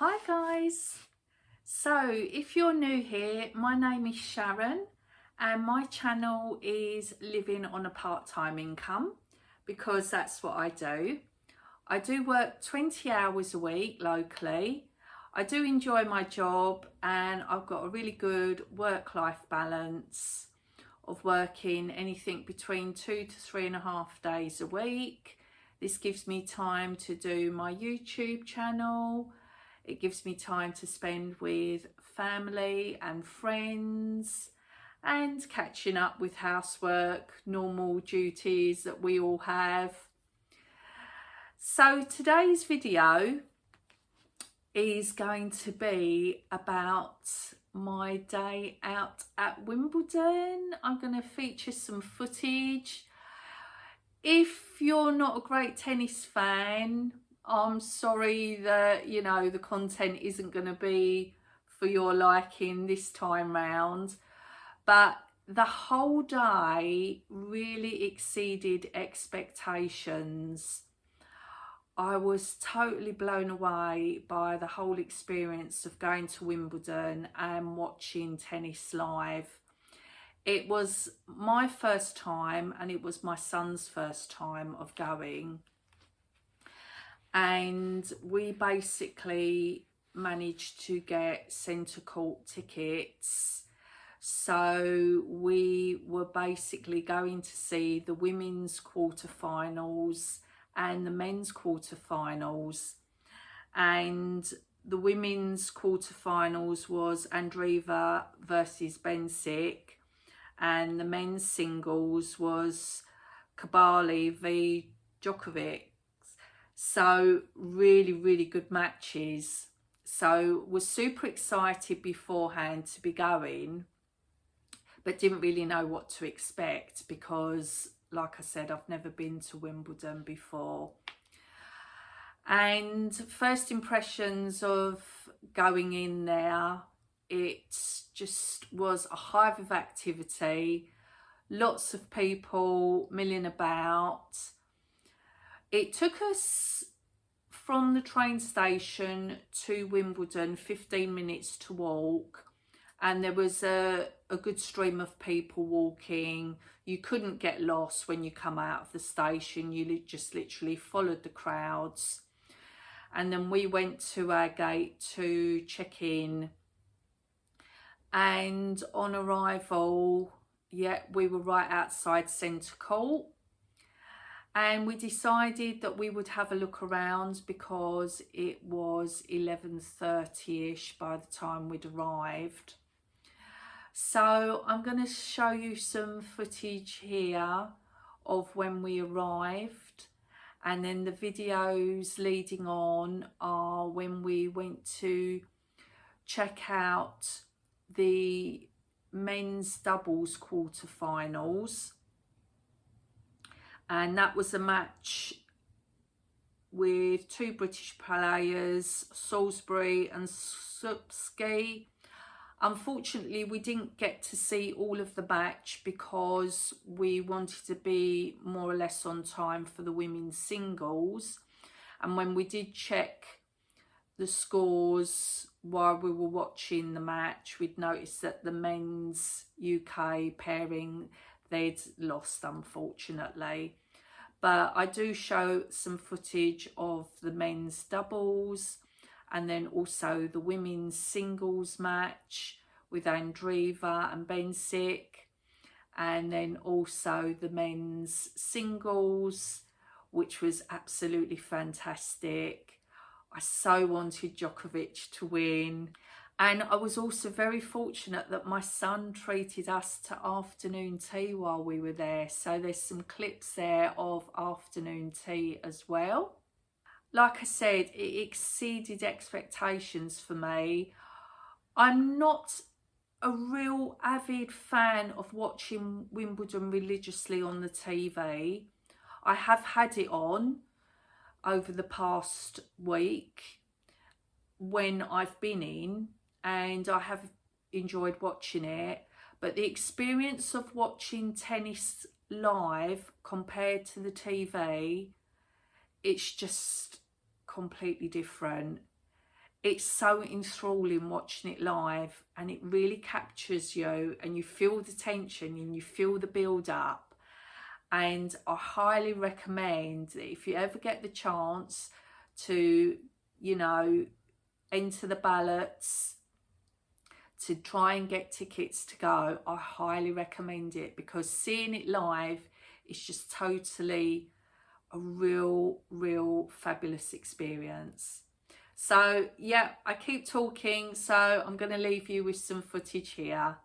Hi guys, so if you're new here, my name is Sharon and my channel is living on a part-time income because that's what I do. I do work 20 hours a week locally. I do enjoy my job and I've got a really good work-life balance of working anything between 2 to 3.5 days a week. This gives me time to do my YouTube channel. It gives me time to spend with family and friends and catching up with housework, normal duties that we all have. So today's video is going to be about my day out at Wimbledon. I'm going to feature some footage. If you're not a great tennis fan, I'm sorry that, the content isn't going to be for your liking this time round, but the whole day really exceeded expectations. I was totally blown away by the whole experience of going to Wimbledon and watching tennis live. It was my first time and it was my son's first time of going. And we basically managed to get centre court tickets. So we were basically going to see the women's quarterfinals and the men's quarterfinals. And the women's quarterfinals was Andreeva versus Bencic, and the men's singles was Kabali v Djokovic. So really good matches. So was super excited beforehand to be going, but didn't really know what to expect because, like I said, I've never been to Wimbledon before. And first impressions of going in there, it just was a hive of activity, lots of people milling about. It took us from the train station to Wimbledon 15 minutes to walk, and there was a good stream of people walking. You couldn't get lost when you come out of the station. You just literally followed the crowds. And then we went to our gate to check in, and on arrival, we were right outside centre court. And we decided that we would have a look around because it was 11:30ish by the time we'd arrived. So I'm going to show you some footage here of when we arrived, and then the videos leading on are when we went to check out the men's doubles quarterfinals. And that was a match with two British players, Salisbury and Supski. Unfortunately, we didn't get to see all of the match because we wanted to be more or less on time for the women's singles. And when we did check the scores while we were watching the match, we'd noticed that the men's UK pairing, they'd lost, unfortunately. But I do show some footage of the men's doubles and then also the women's singles match with Andreeva and Bencic, and then also the men's singles, which was absolutely fantastic. I so wanted Djokovic to win. And I was also very fortunate that my son treated us to afternoon tea while we were there. So there's some clips there of afternoon tea as well. Like I said, it exceeded expectations for me. I'm not a real avid fan of watching Wimbledon religiously on the TV. I have had it on over the past week when I've been in, and I have enjoyed watching it, but the experience of watching tennis live compared to the TV, it's just completely different. it's so enthralling watching it live, and it really captures you, and you feel the tension and you feel the build up. And I highly recommend that if you ever get the chance to, you know, enter the ballots, to try and get tickets to go, I highly recommend it, because seeing it live is just totally a real fabulous experience. So yeah, I keep talking, so I'm going to leave you with some footage here.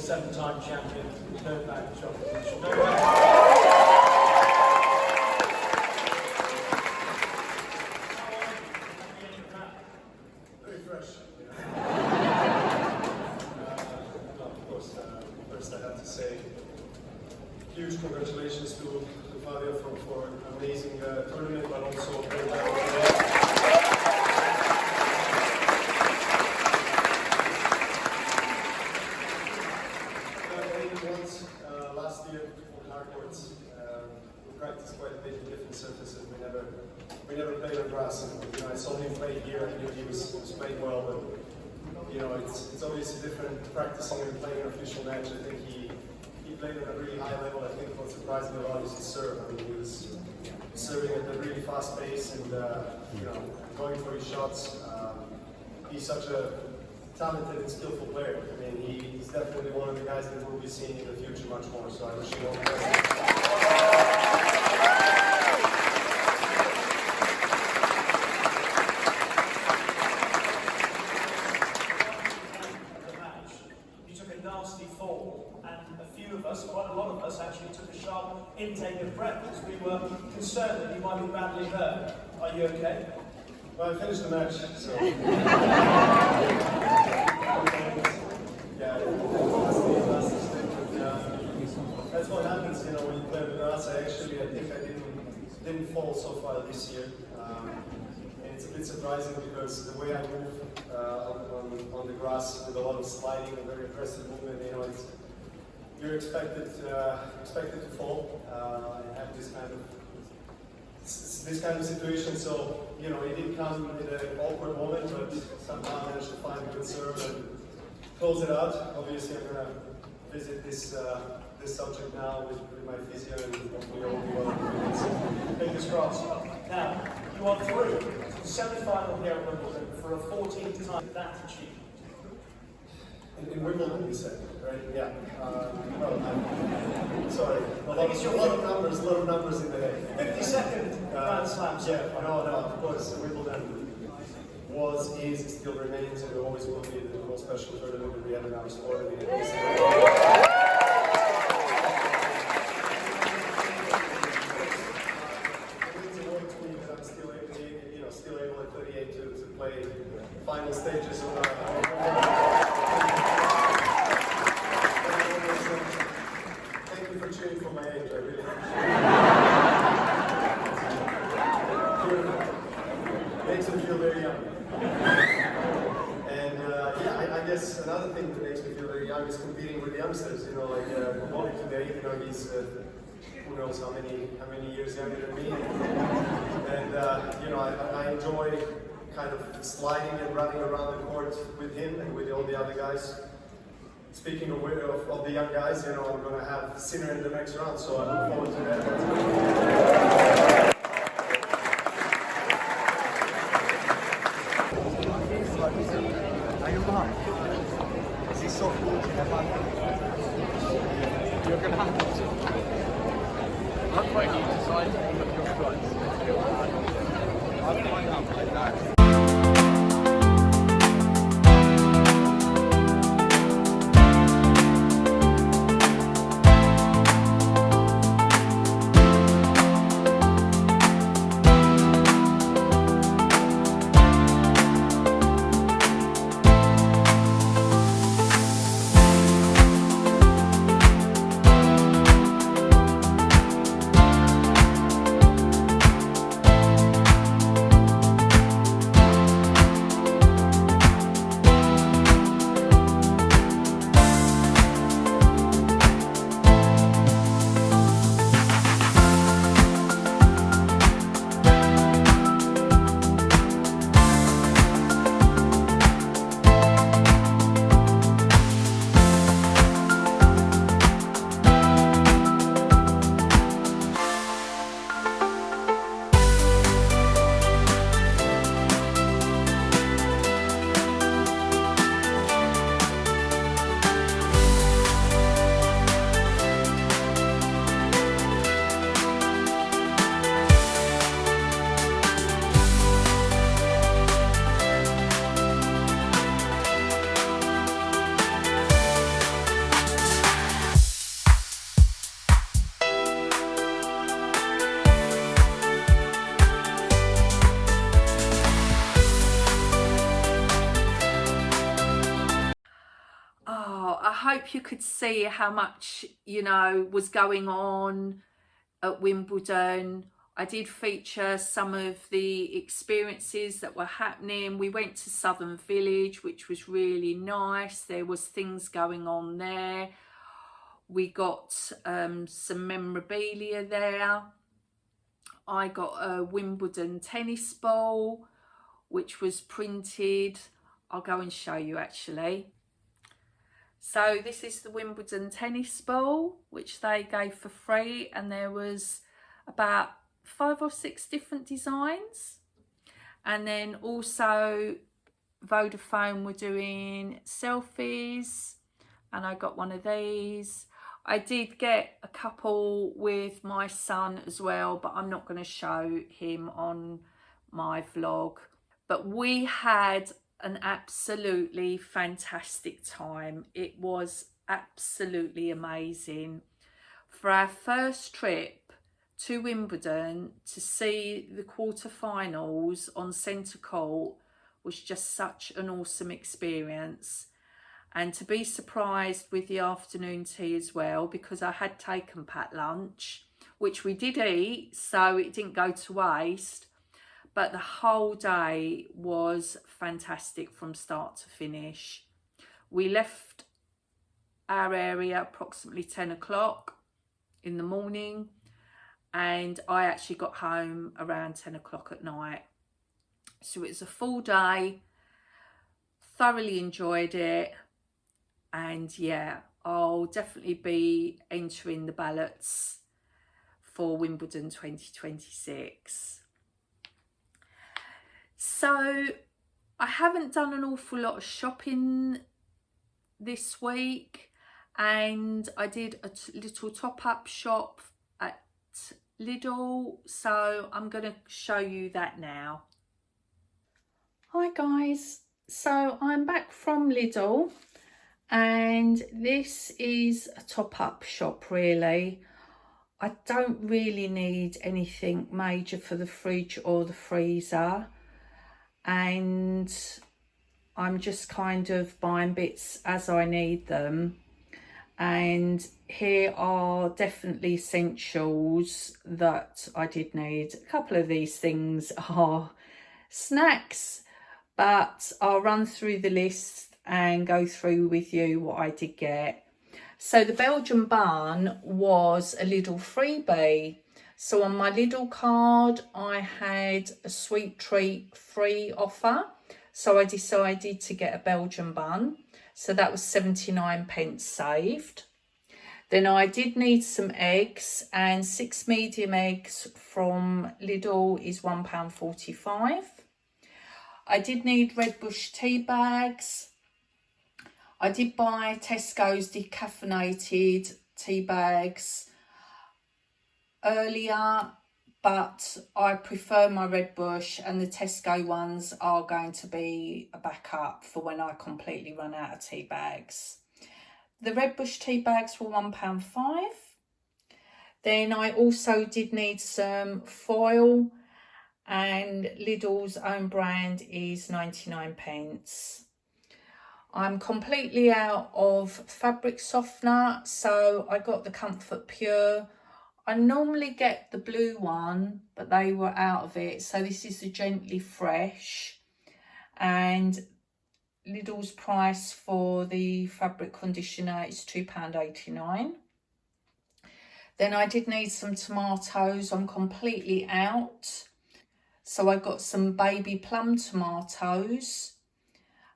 7-time champion, third back shot position. Very fresh. Of course, first I have to say huge congratulations to Fabio for an amazing tournament, but also a great battle today. Last year on hard courts, we practiced quite a bit in different surfaces. We never played on grass. And, I saw him play here. I knew he was playing well, but it's always different practicing and playing an official match. I think he played at a really high level. I think what surprised me a lot is his serve. I mean, he was serving at a really fast pace and going for his shots. He's such a talented and skillful player. I mean, he's definitely one of the guys that we'll be seeing in the future much more, so I wish him all the best. You took a nasty fall, and a few of us, quite a lot of us, actually took a sharp intake of breath because we were concerned that you might be badly hurt. Are you okay? Well, I finished the match, so... That's what happens, when you play with grass. I think I didn't fall so far this year. And it's a bit surprising because the way I move on the grass with a lot of sliding and very aggressive movement, you're expected to fall and have this kind of situation. So it didn't come in an awkward moment, but somehow I managed to find a good serve and close it out. Obviously, I'm gonna visit this subject now with my physio and hopefully all be well. Fingers crossed. Now, you are through to the semi-final here at Wimbledon for a 14th time that achievement. In Wimbledon, you said, right? Yeah. Sorry. A lot of numbers in the head. 52nd Grand Slam. Yeah. No. Of course, Wimbledon is, still remains, and always will be the most special tournament that we have in our sport. I mean, still able at 38 to play final stages of Thank you for cheering for my age, I really appreciate it. Makes me feel very young. And I guess another thing that makes me feel very young is competing with youngsters, like Molly today, he's who knows how many years younger than me. And I enjoy kind of sliding and running around the court with him and with all the other guys. Speaking of the young guys, I'm going to have Sinner in the next round, so I look forward to that. Is he softball? You're going to have to. I'm quite new to side of your flights. I'll find out like that. hope you could see how much, you know, was going on at Wimbledon. I did feature some of the experiences that were happening. We went to Southern Village, which was really nice. There was things going on there. We got some memorabilia there. I got a Wimbledon tennis ball, which was printed. I'll go and show you actually. So this is the Wimbledon tennis ball, which they gave for free, and there was about 5 or 6 different designs. And then also Vodafone were doing selfies, and I got one of these. I did get a couple with my son as well, but I'm not going to show him on my vlog. But we had an absolutely fantastic time. It was absolutely amazing. For our first trip to Wimbledon, to see the quarterfinals on centre court was just such an awesome experience. And to be surprised with the afternoon tea as well, because I had taken packed lunch, which we did eat, so it didn't go to waste. But the whole day was fantastic from start to finish. We left our area approximately 10 o'clock in the morning, and I actually got home around 10 o'clock at night. So it was a full day, thoroughly enjoyed it, and yeah, I'll definitely be entering the ballots for Wimbledon 2026. So I haven't done an awful lot of shopping this week, and I did a little top-up shop at Lidl, so I'm going to show you that now. Hi guys, so I'm back from Lidl, and this is a top-up shop really. I don't really need anything major for the fridge or the freezer, and I'm just kind of buying bits as I need them. And here are definitely essentials that I did need. A couple of these things are snacks, but I'll run through the list and go through with you what I did get. So the Belgian bun was a Lidl freebie. So on my Lidl card, I had a sweet treat free offer. So I decided to get a Belgian bun. So that was 79p saved. Then I did need some eggs, and 6 medium eggs from Lidl is £1.45. I did need Red Bush tea bags. I did buy Tesco's decaffeinated tea bags earlier, but I prefer my Red Bush, and the Tesco ones are going to be a backup for when I completely run out of tea bags. The Red Bush tea bags were £1.5. Then I also did need some foil, and Lidl's own brand is 99p. I'm completely out of fabric softener, so I got the Comfort Pure. I normally get the blue one, but they were out of it, so this is the Gently Fresh, and Lidl's price for the fabric conditioner is £2.89. Then I did need some tomatoes. I'm completely out, so I got some baby plum tomatoes.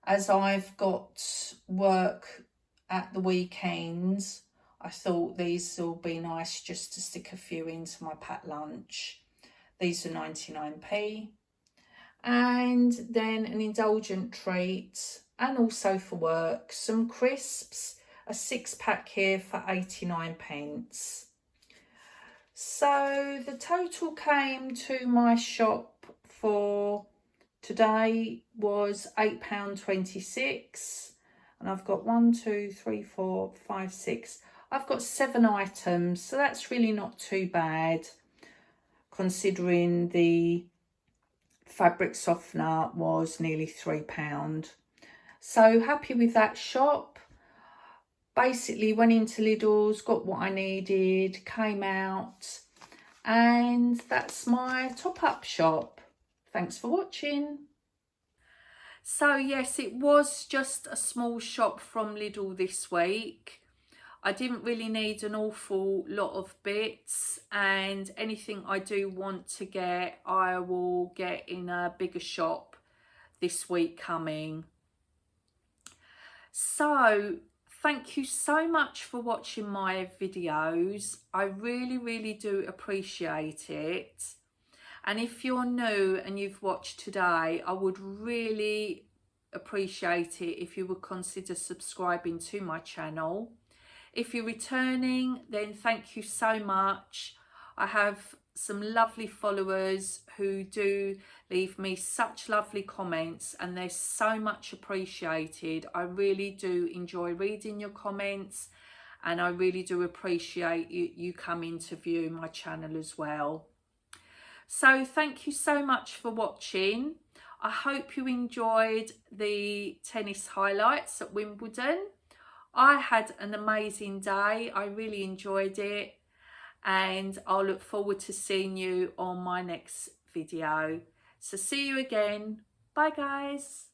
As I've got work at the weekends, I thought these will be nice just to stick a few into my packed lunch. These are 99p. And then an indulgent treat, and also for work, some crisps, a 6-pack here for 89p. So the total came to my shop for today was £8.26, and I've got 1, 2, 3, 4, 5, 6. I've got 7 items, so that's really not too bad considering the fabric softener was nearly £3. So happy with that shop. basically went into Lidl's, got what I needed, came out, and that's my top-up shop. Thanks for watching. So yes, it was just a small shop from Lidl this week. I didn't really need an awful lot of bits, and anything I do want to get, I will get in a bigger shop this week coming. So thank you so much for watching my videos. I really do appreciate it. And if you're new and you've watched today, I would really appreciate it if you would consider subscribing to my channel. If you're returning, then thank you so much. I have some lovely followers who do leave me such lovely comments, and they're so much appreciated. I really do enjoy reading your comments, and I really do appreciate you coming to view my channel as well. So thank you so much for watching. I hope you enjoyed the tennis highlights at Wimbledon. I had an amazing day. I really enjoyed it, and I'll look forward to seeing you on my next video. So see you again. Bye guys.